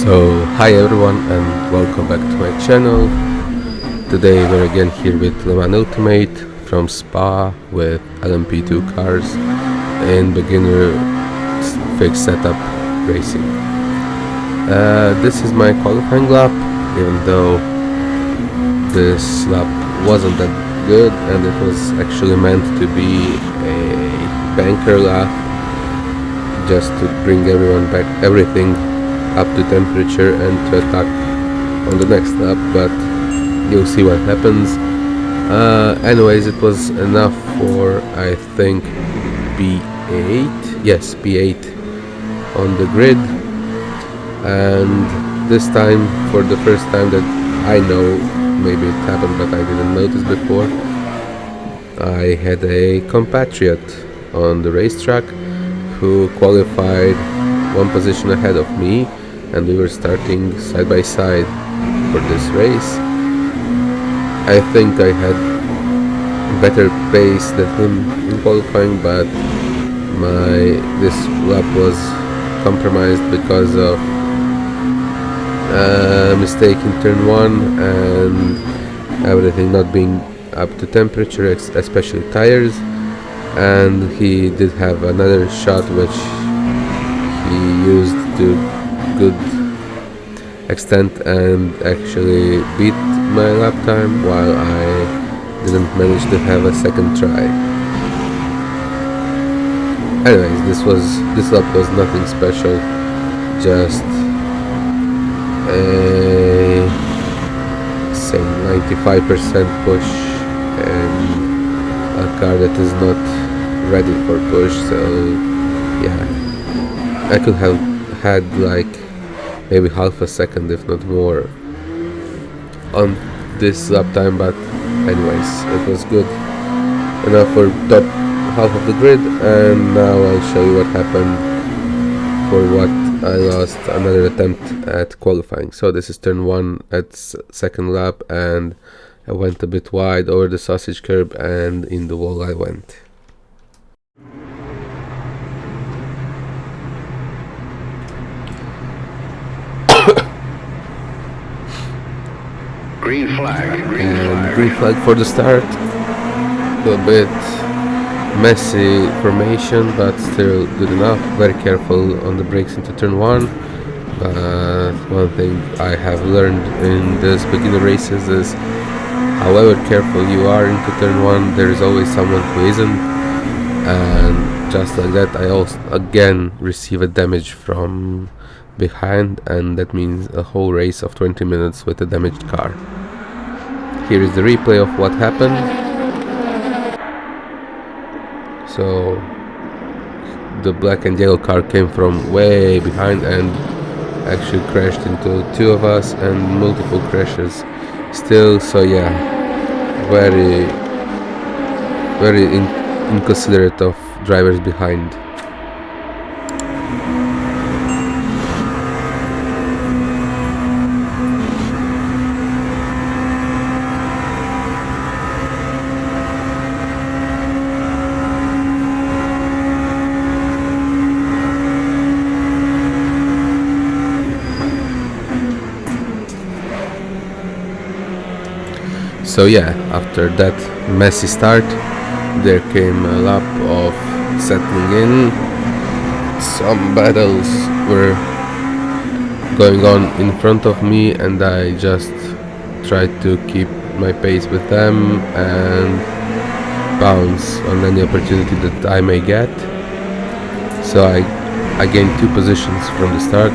So hi everyone and welcome back to my channel. Today we're again here with Le Mans Ultimate from Spa with LMP2 cars and beginner fixed setup racing. This is my qualifying lap, even though this lap wasn't that good and it was actually meant to be a banker lap just to bring everything up to temperature and to attack on the next lap, but you'll see what happens. Anyways, it was enough for I think P8, yes, P8 on the grid, and this time, for the first time that I know, maybe it happened but I didn't notice before, I had a compatriot on the racetrack who qualified one position ahead of me, and we were starting side by side for this race. I think I had better pace than him in qualifying, but this lap was compromised because of a mistake in turn 1 and everything not being up to temperature, especially tires, and he did have another shot which he used to good extent and actually beat my lap time, while I didn't manage to have a second try. Anyways, this lap was nothing special, just a say 95% push and a car that is not ready for push, so yeah, I could have had like maybe half a second if not more on this lap time, but anyways, it was good enough for top half of the grid. And now I'll show you what happened for what I lost another attempt at qualifying. So this is turn 1 at second lap, and I went a bit wide over the sausage curb and in the wall I went. Green flag. Green flag for the start. A bit messy formation, but still good enough. Very careful on the brakes into turn 1. But one thing I have learned in this beginner races is, however careful you are into turn 1, there is always someone who isn't. And just like that, I also again receive a damage from behind, and that means a whole race of 20 minutes with a damaged car. Here is the replay of what happened. So the black and yellow car came from way behind and actually crashed into two of us, and multiple crashes still. So yeah, very inconsiderate of drivers behind. So yeah, after that messy start, there came a lap of settling in. Some battles were going on in front of me, and I just tried to keep my pace with them and bounce on any opportunity that I may get. So I gained 2 positions from the start,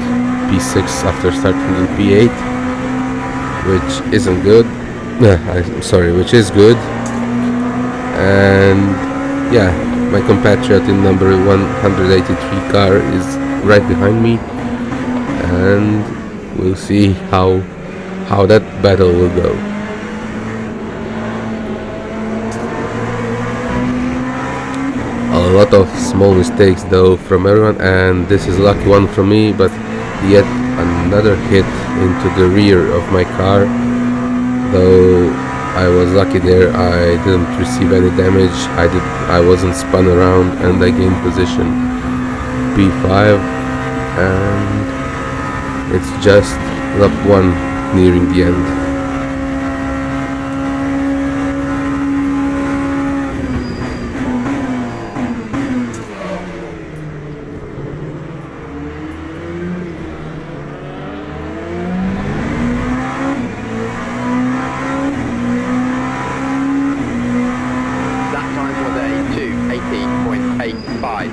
P6 after starting in P8, which isn't good. Which is good. And yeah, my compatriot in number 183 car is right behind me, and we'll see how that battle will go. A lot of small mistakes though from everyone, and this is a lucky one from me, but yet another hit into the rear of my car. Though I was lucky there, I didn't receive any damage. I wasn't spun around, and I gained position P5, and It's just lap 1 nearing the end. That time was a 2:18.85.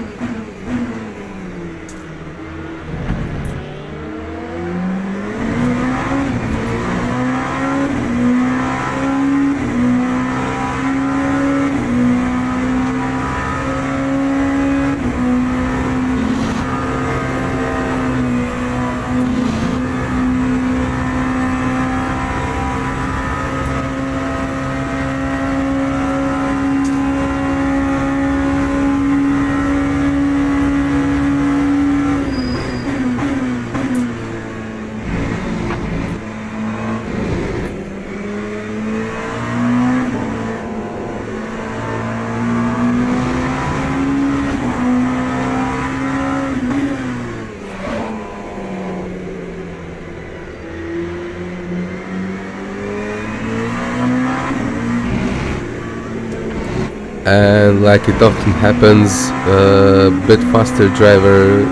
And like it often happens, a bit faster driver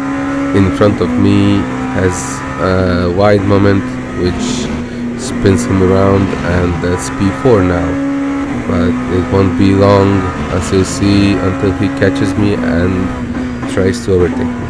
in front of me has a wide moment which spins him around, and that's P4 now. But it won't be long, as you'll see, until he catches me and tries to overtake me.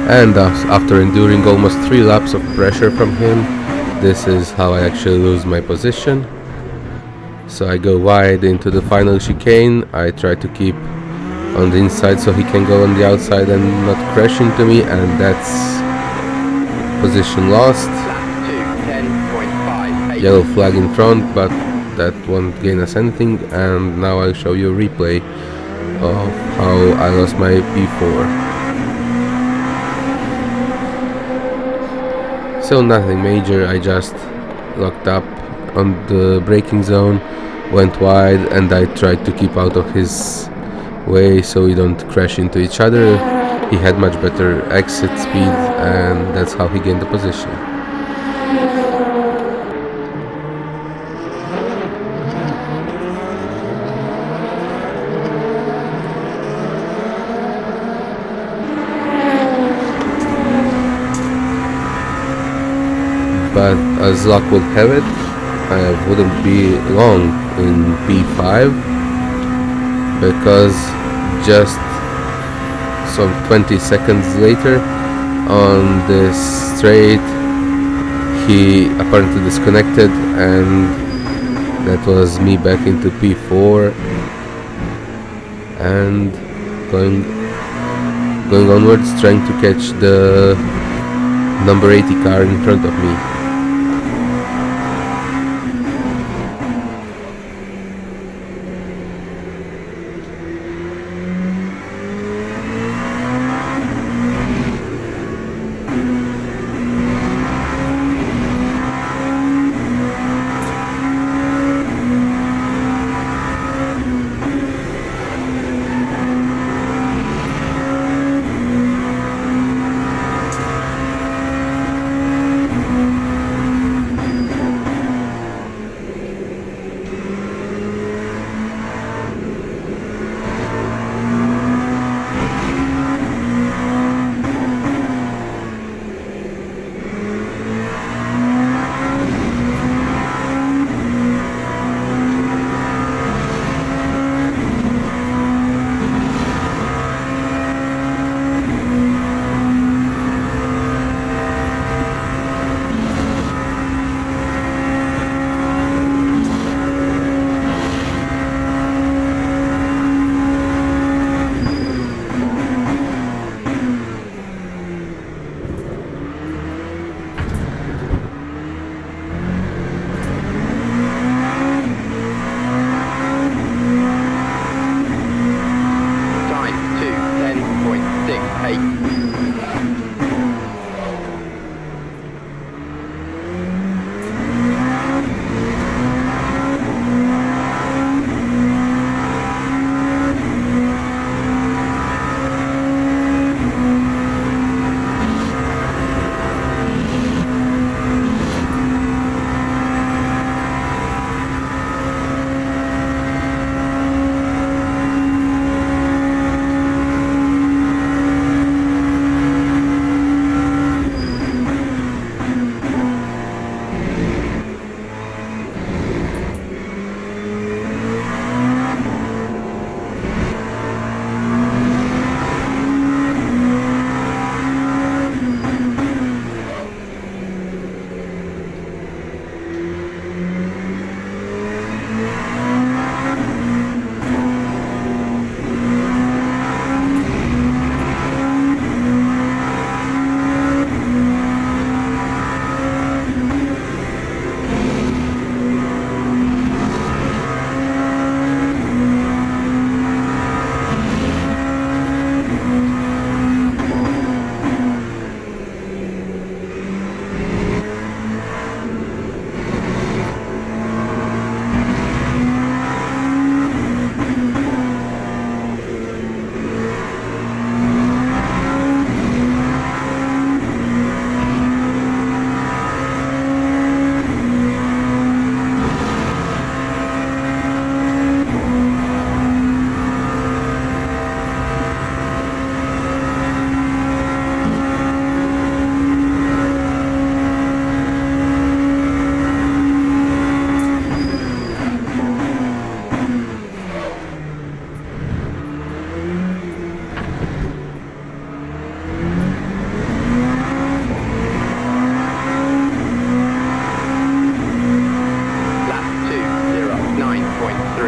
And after enduring almost 3 laps of pressure from him, this is how I actually lose my position. So I go wide into the final chicane. I try to keep on the inside so he can go on the outside and not crash into me, and that's position lost. Yellow flag in front, but that won't gain us anything. And now I'll show you a replay of how I lost my P4. So nothing major, I just locked up on the braking zone, went wide, and I tried to keep out of his way so we don't crash into each other. He had much better exit speed, and that's how he gained the position. But as luck would have it, I wouldn't be long in P5, because just some 20 seconds later on this straight he apparently disconnected, and that was me back into P4 and going onwards, trying to catch the number 80 car in front of me.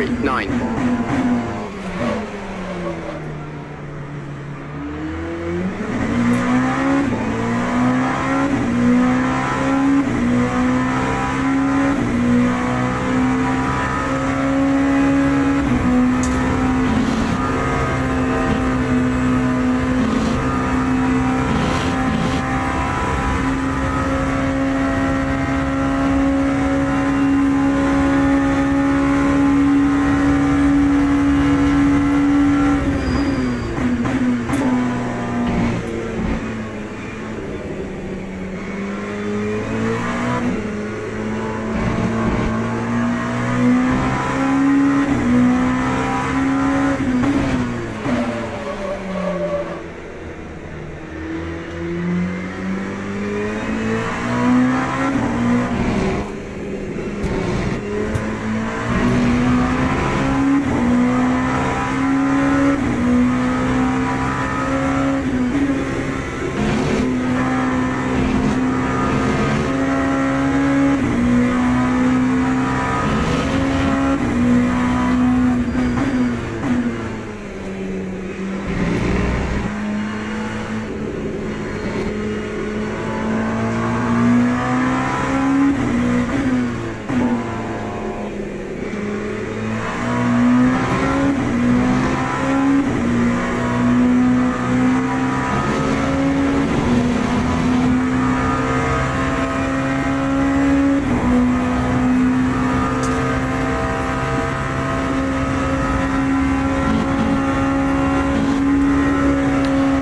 9.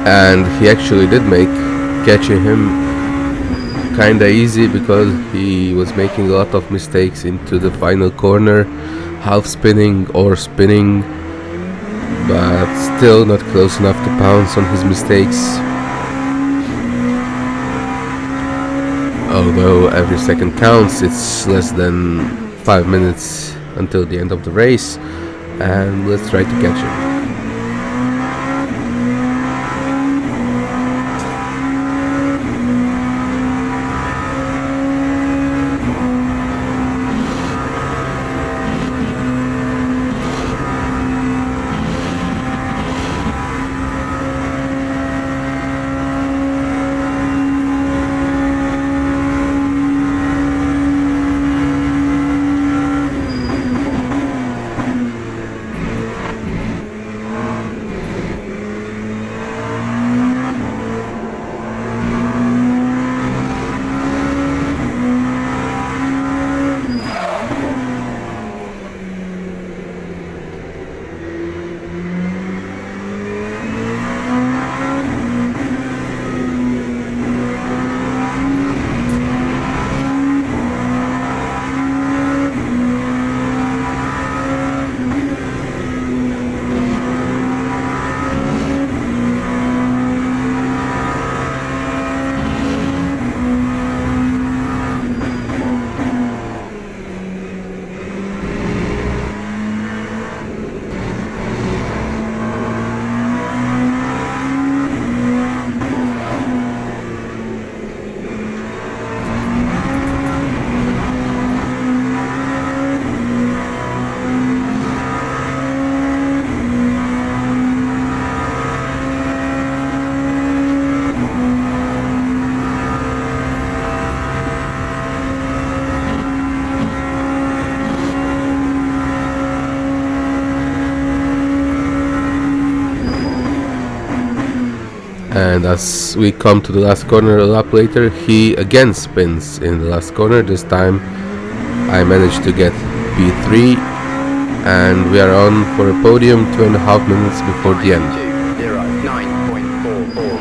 And he actually did make catching him kinda easy, because he was making a lot of mistakes into the final corner, half spinning or spinning, but still not close enough to pounce on his mistakes. Although every second counts, it's less than 5 minutes until the end of the race, and let's try to catch him. And as we come to the last corner a lap later, he again spins in the last corner. This time I managed to get P3, and we are on for a podium 2.5 minutes before the end. 9.44.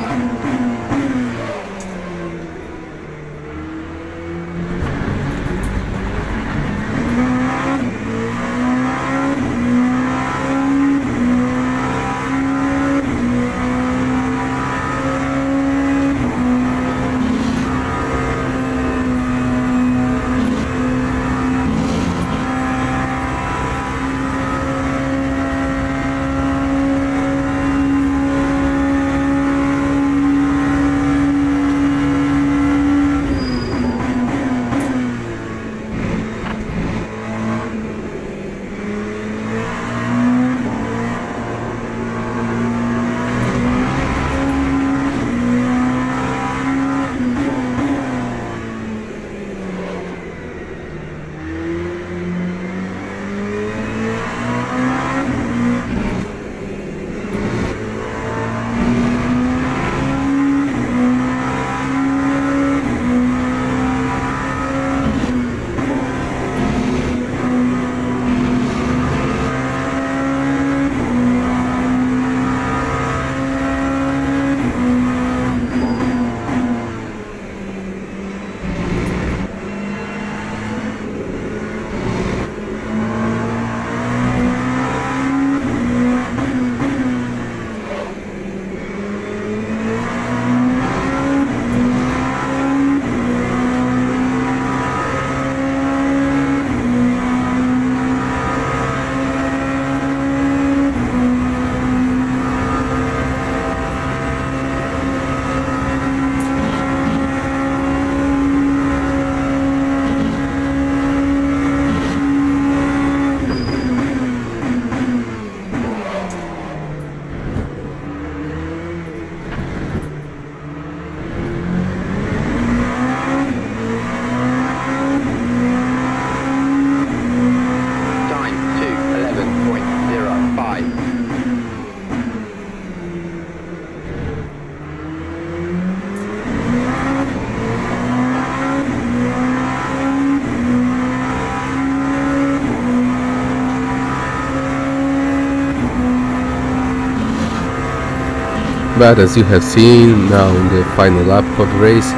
But as you have seen now in the final lap of the race,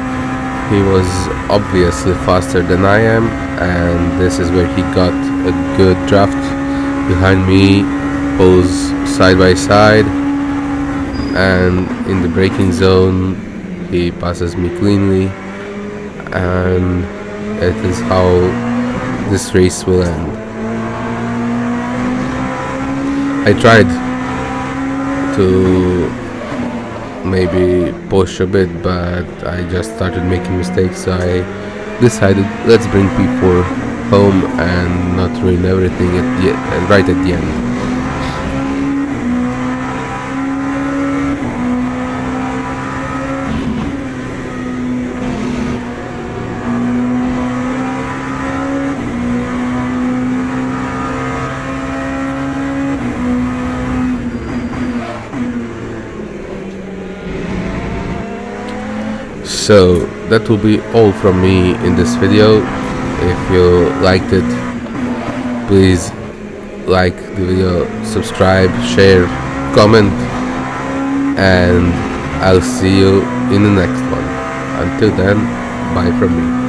he was obviously faster than I am, and this is where he got a good draft behind me, pulls side by side, and in the braking zone he passes me cleanly, and it is how this race will end. I tried to maybe push a bit, but I just started making mistakes, so I decided let's bring P4 home and not ruin everything right at the end. So that will be all from me in this video. If you liked it, please like the video, subscribe, share, comment, and I'll see you in the next one. Until then, bye from me.